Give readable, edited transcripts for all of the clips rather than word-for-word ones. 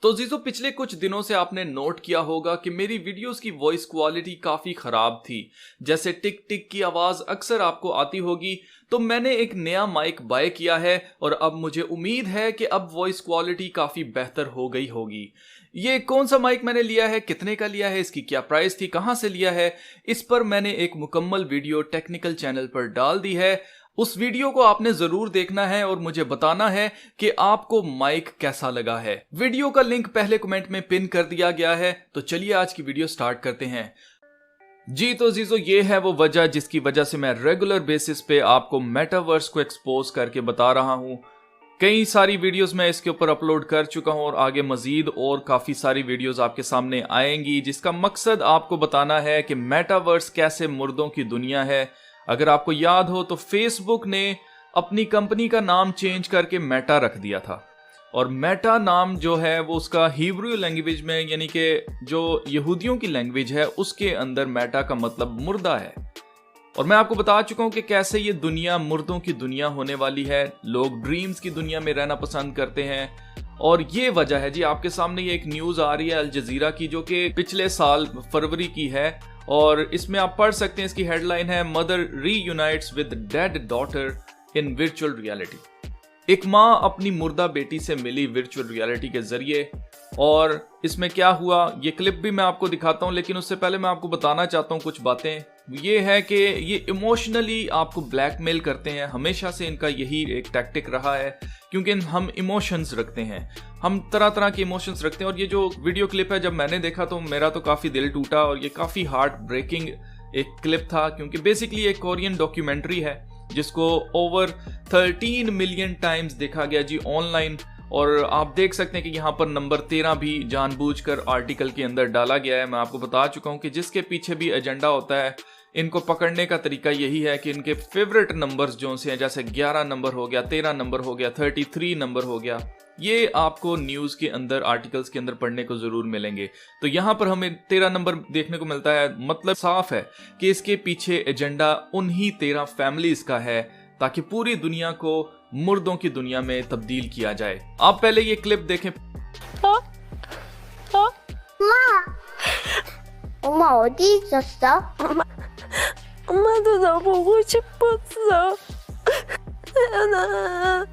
तो जीजो, पिछले कुछ दिनों से आपने नोट किया होगा कि मेरी वीडियोस की वॉइस क्वालिटी काफी खराब थी। जैसे टिक टिक की आवाज अक्सर आपको आती होगी। तो मैंने एक नया माइक बाय किया है और अब मुझे उम्मीद है कि अब वॉइस क्वालिटी काफी बेहतर हो गई होगी। ये कौन सा माइक मैंने लिया है, कितने का लिया है, इसकी क्या प्राइस थी, कहां से लिया है, इस पर मैंने एक मुकम्मल वीडियो टेक्निकल चैनल पर डाल दी है। उस वीडियो को आपने जरूर देखना है और मुझे बताना है कि आपको माइक कैसा लगा है। वीडियो का लिंक पहले कमेंट में पिन कर दिया गया है। तो चलिए आज की वीडियो स्टार्ट करते हैं। जी तो जीजो, ये है वो वजह जिसकी वजह से मैं रेगुलर बेसिस पे आपको मेटावर्स को एक्सपोज करके बता रहा हूं। कई सारी वीडियोस मैं इसके ऊपर अपलोड कर चुका हूं और आगे मजीद और काफी सारी वीडियोस आपके सामने आएंगी, जिसका मकसद आपको बताना है कि मेटावर्स कैसे मुर्दों की दुनिया है। अगर आपको याद हो तो फेसबुक ने अपनी कंपनी का नाम चेंज करके मेटा रख दिया था, और मेटा नाम जो है वो उसका हिब्रू लैंग्वेज में, यानी कि जो यहूदियों की लैंग्वेज है, उसके अंदर मेटा का मतलब मुर्दा है। और मैं आपको बता चुका हूं कि कैसे ये दुनिया मुर्दों की दुनिया होने वाली है। लोग ड्रीम्स की दुनिया में रहना पसंद करते हैं, और ये वजह है जी। आपके सामने ये एक न्यूज आ रही है अल जजीरा की, जो कि पिछले साल फरवरी की है, और इसमें आप पढ़ सकते हैं। इसकी हेडलाइन है, mother reunites with dead daughter in virtual reality. एक माँ अपनी मुर्दा बेटी से मिली वर्चुअल रियलिटी के जरिए। और इसमें क्या हुआ, ये क्लिप भी मैं आपको दिखाता हूं, लेकिन उससे पहले मैं आपको बताना चाहता हूं कुछ बातें। ये है कि ये इमोशनली आपको ब्लैकमेल करते हैं। हमेशा से इनका यही एक टैक्टिक रहा है, क्योंकि हम इमोशंस रखते हैं, हम तरह तरह के इमोशंस रखते हैं। और ये जो वीडियो क्लिप है, जब मैंने देखा तो मेरा तो काफी दिल टूटा, और ये काफी हार्ट ब्रेकिंग एक क्लिप था, क्योंकि बेसिकली एक कोरियन डॉक्यूमेंट्री है जिसको ओवर 13 मिलियन टाइम्स देखा गया जी ऑनलाइन। और आप देख सकते हैं कि यहाँ पर नंबर 13 भी जानबूझकर आर्टिकल के अंदर डाला गया है। मैं आपको बता चुका हूँ कि जिसके पीछे भी एजेंडा होता है, इनको पकड़ने का तरीका यही है कि इनके फेवरेट नंबर्स जो से हैं, जैसे 11 नंबर हो गया, 13 नंबर हो गया, 33 नंबर हो गया, ये आपको न्यूज के अंदर, आर्टिकल्स के अंदर पढ़ने को जरूर मिलेंगे। तो यहाँ पर हमें 13 नंबर देखने को मिलता है। मतलब साफ है कि इसके पीछे एजेंडा उन्हीं 13 फैमिलीज का है, ताकि पूरी दुनिया को मुर्दों की दुनिया में तब्दील किया जाए। आप पहले ये क्लिप देखें। 엄마 어디 있었어? 엄마도 너 보고 싶었어. 태연아,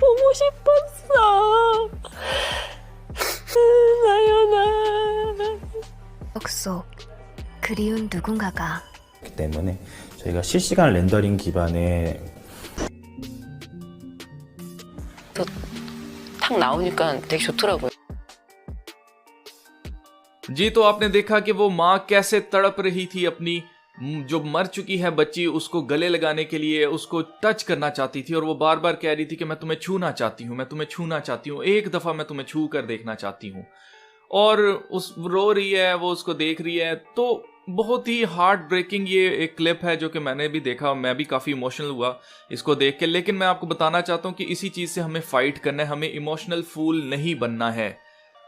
보고 싶었어. 나연아. 속 그리운 누군가가 그렇기 때문에 저희가 실시간 렌더링 기반의 탁 나오니까 되게 좋더라고요. जी तो आपने देखा कि वो माँ कैसे तड़प रही थी अपनी जो मर चुकी है बच्ची, उसको गले लगाने के लिए, उसको टच करना चाहती थी, और वो बार बार कह रही थी कि मैं तुम्हें छूना चाहती हूँ, मैं तुम्हें छूना चाहती हूँ, एक दफा मैं तुम्हें छू कर देखना चाहती हूँ। और उस रो रही है, वो उसको देख रही है। तो बहुत ही हार्ट ब्रेकिंग ये एक क्लिप है जो कि मैंने भी देखा, मैं भी काफी इमोशनल हुआ इसको देख के। लेकिन मैं आपको बताना चाहता हूँ कि इसी चीज से हमें फाइट करना है, हमें इमोशनल फूल नहीं बनना है।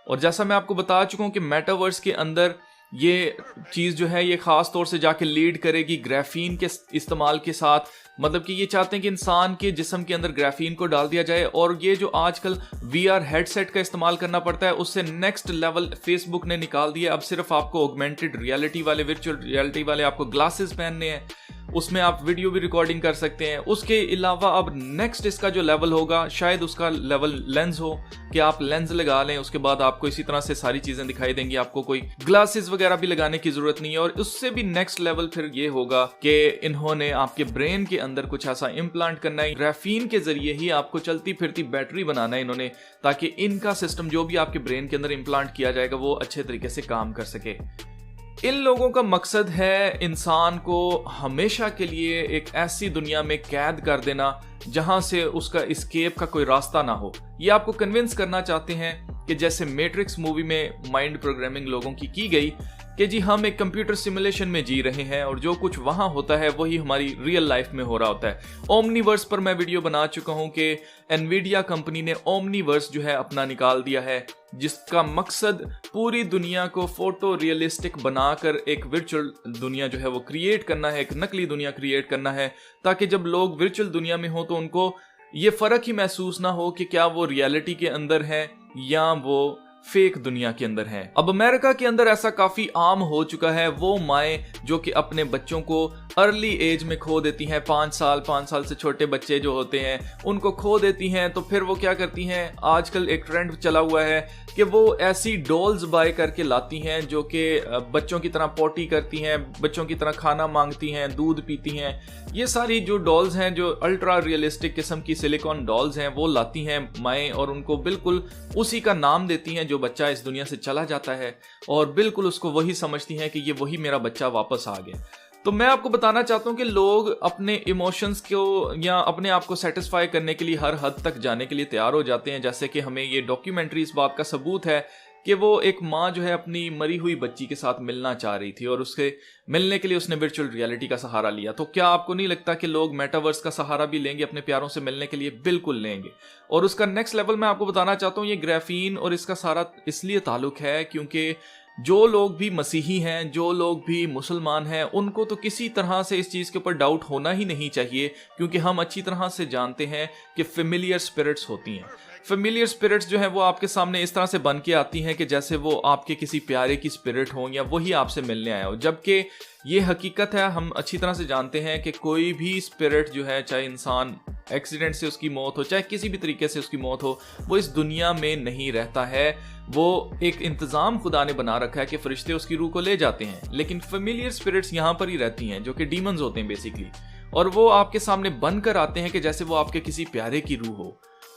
और जैसा मैं आपको बता चुका हूं कि मेटावर्स के अंदर ये चीज जो है, ये खास तौर से जाके लीड करेगी ग्राफीन के इस्तेमाल के साथ। मतलब कि ये चाहते हैं कि इंसान के जिस्म के अंदर ग्राफीन को डाल दिया जाए, और ये जो आजकल VR हेडसेट का इस्तेमाल करना पड़ता है, उससे नेक्स्ट लेवल फेसबुक ने निकाल दिया। अब सिर्फ आपको ऑगमेंटेड रियलिटी वाले, वर्चुअल रियलिटी वाले आपको ग्लासेस पहनने हैं, उसमें आप वीडियो भी रिकॉर्डिंग कर सकते हैं। उसके अलावा अब नेक्स्ट इसका जो लेवल होगा, शायद उसका लेवल लेंस हो, कि आप लेंस लगा लें, उसके बाद आपको इसी तरह से सारी चीजें दिखाई देंगी, आपको कोई ग्लासेस वगैरह भी लगाने की जरूरत नहीं है। और उससे भी नेक्स्ट लेवल फिर ये होगा कि इन्होंने आपके ब्रेन के अंदर कुछ ऐसा इम्प्लांट करना है, ग्राफीन के जरिए ही आपको चलती फिरती बैटरी बनाना है इन्होंने, ताकि इनका सिस्टम जो भी आपके ब्रेन के अंदर इम्प्लांट किया जाएगा वो अच्छे तरीके से काम कर सके। इन लोगों का मकसद है इंसान को हमेशा के लिए एक ऐसी दुनिया में कैद कर देना जहां से उसका एस्केप का कोई रास्ता ना हो। ये आपको कन्विंस करना चाहते हैं कि जैसे मैट्रिक्स मूवी में माइंड प्रोग्रामिंग लोगों की गई, कि जी हम एक कंप्यूटर सिमुलेशन में जी रहे हैं और जो कुछ वहां होता है वही हमारी रियल लाइफ में हो रहा होता है। ओमनीवर्स पर मैं वीडियो बना चुका हूं कि एनवीडिया कंपनी ने ओमनीवर्स जो है अपना निकाल दिया है, जिसका मकसद पूरी दुनिया को फोटो रियलिस्टिक बनाकर एक वर्चुअल दुनिया जो है वो क्रिएट करना है, एक नकली दुनिया क्रिएट करना है, ताकि जब लोग वर्चुअल दुनिया में हो तो उनको ये फर्क ही महसूस ना हो कि क्या वो रियलिटी के अंदर है या वो फेक दुनिया के अंदर हैं। अब अमेरिका के अंदर ऐसा काफी आम हो चुका है, वो माएँ जो कि अपने बच्चों को अर्ली एज में खो देती हैं, 5 साल से छोटे बच्चे जो होते हैं उनको खो देती हैं, तो फिर वो क्या करती हैं, आजकल एक ट्रेंड चला हुआ है कि वो ऐसी डॉल्स बाय करके लाती हैं जो कि बच्चों की तरह पॉटी करती हैं, बच्चों की तरह खाना मांगती हैं, दूध पीती हैं। ये सारी जो डॉल्स हैं, जो अल्ट्रा रियलिस्टिक किस्म की सिलिकॉन डॉल्स हैं, वो लाती हैं माएँ और उनको बिल्कुल उसी का नाम देती हैं जो बच्चा इस दुनिया से चला जाता है, और बिल्कुल उसको वही समझती हैं कि ये वही मेरा बच्चा वापस आ गया। तो मैं आपको बताना चाहता हूँ कि लोग अपने इमोशंस को या अपने आप को सेटिस्फाई करने के लिए हर हद तक जाने के लिए तैयार हो जाते हैं। जैसे कि हमें ये डॉक्यूमेंट्री इस बात का सबूत है कि वो एक माँ जो है अपनी मरी हुई बच्ची के साथ मिलना चाह रही थी और उसके मिलने के लिए उसने वर्चुअल रियलिटी का सहारा लिया। तो क्या आपको नहीं लगता कि लोग मेटावर्स का सहारा भी लेंगे अपने प्यारों से मिलने के लिए? बिल्कुल लेंगे। और उसका नेक्स्ट लेवल मैं आपको बताना चाहता हूँ, ये ग्राफीन और इसका सारा इसलिए ताल्लुक है क्योंकि जो लोग भी मसीही हैं, जो लोग भी मुसलमान हैं, उनको तो किसी तरह से इस चीज़ के ऊपर डाउट होना ही नहीं चाहिए, क्योंकि हम अच्छी तरह से जानते हैं कि फेमिलियर स्पिरिट्स होती हैं। फेमिलियर स्पिरिट्स जो है वो आपके सामने इस तरह से बन के आती हैं कि जैसे वो आपके किसी प्यारे की स्पिरिट हो या वही आपसे मिलने आया हो, जबकि ये हकीकत है। हम अच्छी तरह से जानते हैं कि कोई भी स्पिरिट जो है, चाहे इंसान एक्सीडेंट से उसकी मौत हो, चाहे किसी भी तरीके से उसकी मौत हो, वो इस दुनिया में नहीं रहता है। वो एक इंतज़ाम खुदा ने बना रखा है कि फरिश्ते उसकी रूह को ले जाते हैं, लेकिन फेमिलियर स्पिरिट्स यहाँ पर ही रहती हैं, जो कि डीमंस होते हैं बेसिकली, और वो आपके सामने बनकर आते हैं कि जैसे वो आपके किसी प्यारे की रूह हो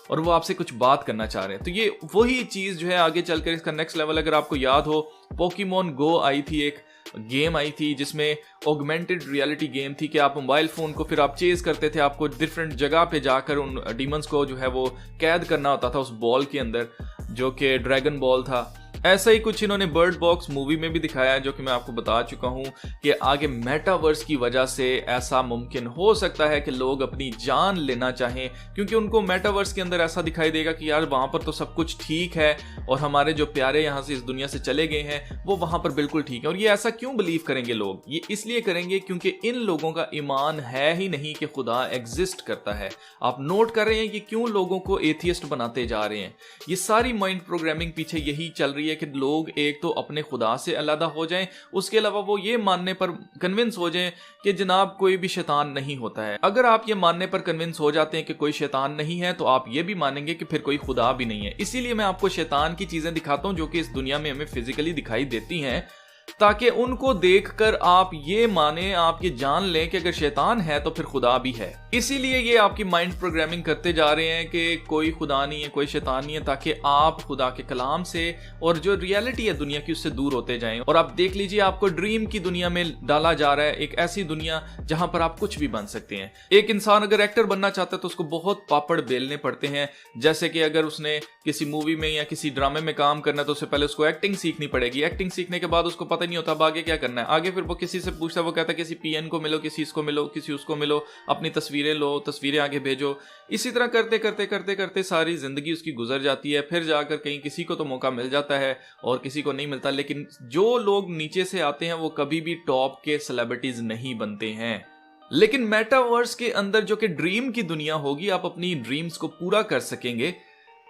और वो आपसे कुछ बात करना चाह रहे हैं। तो ये वही चीज़ जो है आगे चलकर इसका नेक्स्ट लेवल, अगर आपको याद हो, पोकेमॉन गो आई थी, एक गेम आई थी जिसमें ऑगमेंटेड रियलिटी गेम थी कि आप मोबाइल फ़ोन को फिर आप चेज करते थे, आपको डिफरेंट जगह पे जाकर उन डीमंस को जो है वो कैद करना होता था उस बॉल के अंदर जो कि ड्रैगन बॉल था। ऐसा ही कुछ इन्होंने बर्ड बॉक्स मूवी में भी दिखाया है, जो कि मैं आपको बता चुका हूं कि आगे मेटावर्स की वजह से ऐसा मुमकिन हो सकता है कि लोग अपनी जान लेना चाहें, क्योंकि उनको मेटावर्स के अंदर ऐसा दिखाई देगा कि यार वहां पर तो सब कुछ ठीक है और हमारे जो प्यारे यहाँ से इस दुनिया से चले गए हैं वो वहां पर बिल्कुल ठीक है। और ये ऐसा क्यों बिलीव करेंगे लोग? ये इसलिए करेंगे क्योंकि इन लोगों का ईमान है ही नहीं कि खुदा एग्जिस्ट करता है। आप नोट कर रहे हैं कि क्यों लोगों को एथियस्ट बनाते जा रहे हैं? ये सारी माइंड प्रोग्रामिंग पीछे यही चल रही है कि लोग एक तो अपने खुदा से अलग हो जाएं, उसके अलावा वो ये मानने पर कन्विंस हो जाएं कि जनाब कोई भी शैतान नहीं होता है। अगर आप ये मानने पर कन्विंस हो जाते हैं कि कोई शैतान नहीं है, तो आप ये भी मानेंगे कि फिर कोई खुदा भी नहीं है। इसीलिए मैं आपको शैतान की चीजें दिखाता हूं जो कि इस दुनिया में हमें फिजिकली दिखाई देती हैं, ताकि उनको देखकर आप ये माने, आप ये जान लें कि अगर शैतान है तो फिर खुदा भी है। इसीलिए ये आपकी माइंड प्रोग्रामिंग करते जा रहे हैं कि कोई खुदा नहीं है, कोई शैतान नहीं है, ताकि आप खुदा के कलाम से और जो रियलिटी है दुनिया की उससे दूर होते जाएं। और आप देख लीजिए, आपको ड्रीम की दुनिया में डाला जा रहा है, एक ऐसी दुनिया जहां पर आप कुछ भी बन सकते हैं। एक इंसान अगर एक्टर बनना चाहता है तो उसको बहुत पापड़ बेलने पड़ते हैं। जैसे कि अगर उसने किसी मूवी में या किसी ड्रामे में काम करना है तो उससे पहले उसको एक्टिंग सीखनी पड़ेगी। एक्टिंग सीखने के बाद उसको पता नहीं होता अब आगे क्या करना है। आगे फिर वो किसी से पूछता है, वो कहता है किसी पीएन को मिलो, किसी इसको मिलो, किसी उसको मिलो, अपनी तस्वीरें लो, तस्वीरें आगे भेजो। इसी तरह करते करते करते करते सारी जिंदगी उसकी गुजर जाती है। फिर जाकर कहीं किसी को तो मौका मिल जाता है और किसी को नहीं मिलता। लेकिन जो लोग नीचे से आते हैं वो कभी भी टॉप के सेलिब्रिटीज नहीं बनते हैं। लेकिन मेटावर्स के अंदर जो कि ड्रीम की दुनिया होगी, आप अपनी ड्रीम्स को पूरा कर सकेंगे।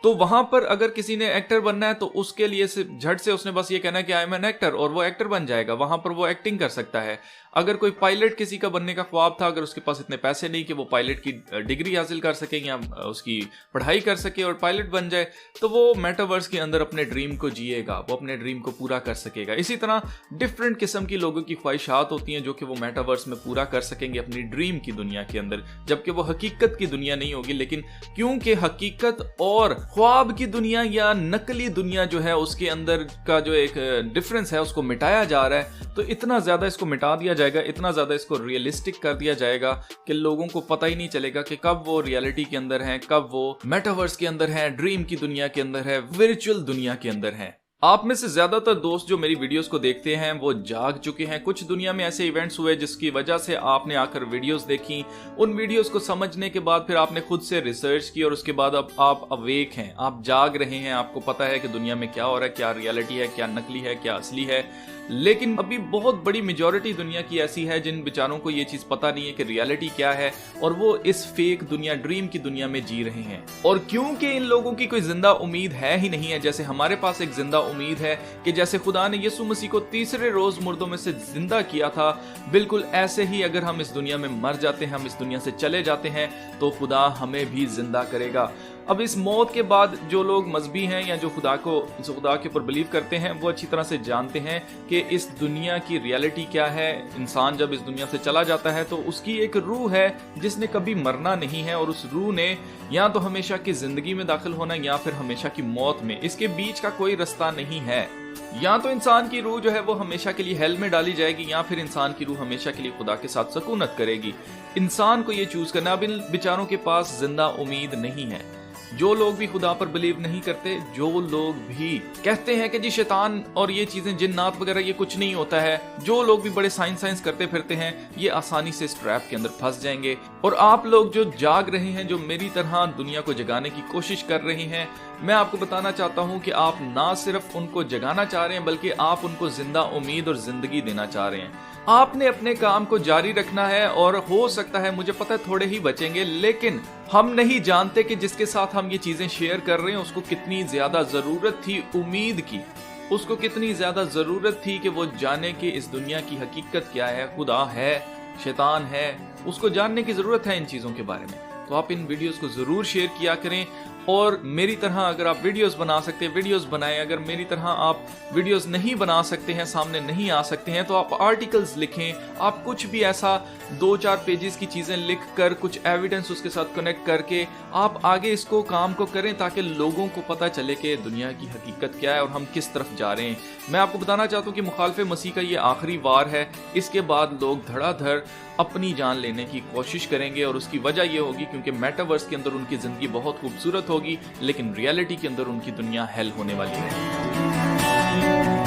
तो वहां पर अगर किसी ने एक्टर बनना है तो उसके लिए झट से उसने बस ये कहना है कि आई एम एन एक्टर, और वो एक्टर बन जाएगा। वहां पर वो एक्टिंग कर सकता है। अगर कोई पायलट किसी का बनने का ख्वाब था, अगर उसके पास इतने पैसे नहीं कि वो पायलट की डिग्री हासिल कर सके या उसकी पढ़ाई कर सके और पायलट बन जाए, तो वो मेटावर्स के अंदर अपने ड्रीम को जिएगा, वो अपने ड्रीम को पूरा कर सकेगा। इसी तरह डिफरेंट किस्म की लोगों की ख्वाहिशात होती हैं जो कि वो मेटावर्स में पूरा कर सकेंगे अपनी ड्रीम की दुनिया के अंदर, जबकि वो हकीकत की दुनिया नहीं होगी। लेकिन क्योंकि हकीकत और ख्वाब की दुनिया या नकली दुनिया जो है उसके अंदर का जो एक डिफरेंस है उसको मिटाया जा रहा है, तो इतना ज्यादा इसको मिटा दिया जाएगा, इतना ज्यादा इसको रियलिस्टिक कर दिया जाएगा कि लोगों को पता ही नहीं चलेगा कि कब वो रियलिटी के अंदर हैं, कब वो मेटावर्स के अंदर हैं, ड्रीम की दुनिया के अंदर है, वर्चुअल दुनिया के अंदर हैं। आप में से ज्यादातर दोस्त जो मेरी वीडियोस को देखते हैं वो जाग चुके हैं। कुछ दुनिया में ऐसे इवेंट्स हुए जिसकी वजह से आपने आकर वीडियोस देखी। उन वीडियोस को समझने के बाद फिर आपने खुद से रिसर्च की और उसके बाद अब आप अवेक हैं, आप जाग रहे हैं, आपको पता है कि दुनिया में क्या हो रहा है, क्या रियलिटी है, क्या नकली है, क्या असली है। लेकिन अभी बहुत बड़ी मेजॉरिटी दुनिया की ऐसी है जिन बेचारों को ये चीज पता नहीं है कि रियलिटी क्या है, और वो इस फेक दुनिया, ड्रीम की दुनिया में जी रहे हैं। और क्योंकि इन लोगों की कोई जिंदा उम्मीद है ही नहीं है, जैसे हमारे पास एक जिंदा उम्मीद है कि जैसे खुदा ने यीशु मसीह को तीसरे रोज मुर्दों में से जिंदा किया था, बिल्कुल ऐसे ही अगर हम इस दुनिया में मर जाते हैं, हम इस दुनिया से चले जाते हैं, तो खुदा हमें भी जिंदा करेगा। अब इस मौत के बाद जो लोग मजहबी हैं या जो खुदा के ऊपर बिलीव करते हैं, वो अच्छी तरह से जानते हैं कि इस दुनिया की रियलिटी क्या है। इंसान जब इस दुनिया से चला जाता है तो उसकी एक रूह है जिसने कभी मरना नहीं है, और उस रूह ने या तो हमेशा की जिंदगी में दाखिल होना या फिर हमेशा की मौत में, इसके बीच का कोई रास्ता नहीं है। या तो इंसान की रूह जो है वो हमेशा के लिए हेल में डाली जाएगी, या फिर इंसान की रूह हमेशा के लिए खुदा के साथ सकूनत करेगी। इंसान को ये चूज करना। अब इन बेचारों के पास जिंदा उम्मीद नहीं है। जो लोग भी खुदा पर बिलीव नहीं करते, जो लोग भी कहते हैं कि जी शैतान और ये चीजें, जिन्नात वगैरह, ये कुछ नहीं होता है, जो लोग भी बड़े साइंस करते फिरते हैं, ये आसानी से इस ट्रैप के अंदर फंस जाएंगे। और आप लोग जो जाग रहे हैं, जो मेरी तरह दुनिया को जगाने की कोशिश कर रहे हैं, मैं आपको बताना चाहता हूं कि आप ना सिर्फ उनको जगाना चाह रहे हैं, बल्कि आप उनको जिंदा उम्मीद और जिंदगी देना चाह रहे हैं। आपने अपने काम को जारी रखना है, और हो सकता है, मुझे पता है थोड़े ही बचेंगे, लेकिन हम नहीं जानते कि जिसके साथ हम ये चीजें शेयर कर रहे हैं उसको कितनी ज्यादा जरूरत थी उम्मीद की, उसको कितनी ज्यादा जरूरत थी कि वो जाने कि इस दुनिया की हकीकत क्या है, खुदा है, शैतान है, उसको जानने की जरूरत है इन चीजों के बारे में। तो आप इन वीडियोस को जरूर शेयर किया करें, और मेरी तरह अगर आप वीडियोस बना सकते हैं, वीडियोस बनाएं। अगर मेरी तरह आप वीडियोस नहीं बना सकते हैं, सामने नहीं आ सकते हैं, तो आप आर्टिकल्स लिखें, आप कुछ भी ऐसा 2-4 पेजेस की चीजें लिख कर, कुछ एविडेंस उसके साथ कनेक्ट करके आप आगे इसको काम को करें, ताकि लोगों को पता चले कि दुनिया की हकीकत क्या है और हम किस तरफ जा रहे हैं। मैं आपको बताना चाहता हूँ कि मुखालिफे मसीह का ये आखिरी वार है। इसके बाद लोग धड़ाधड़ अपनी जान लेने की कोशिश करेंगे, और उसकी वजह यह होगी क्योंकि मेटावर्स के अंदर उनकी जिंदगी बहुत खूबसूरत होगी, लेकिन रियलिटी के अंदर उनकी दुनिया हेल होने वाली है।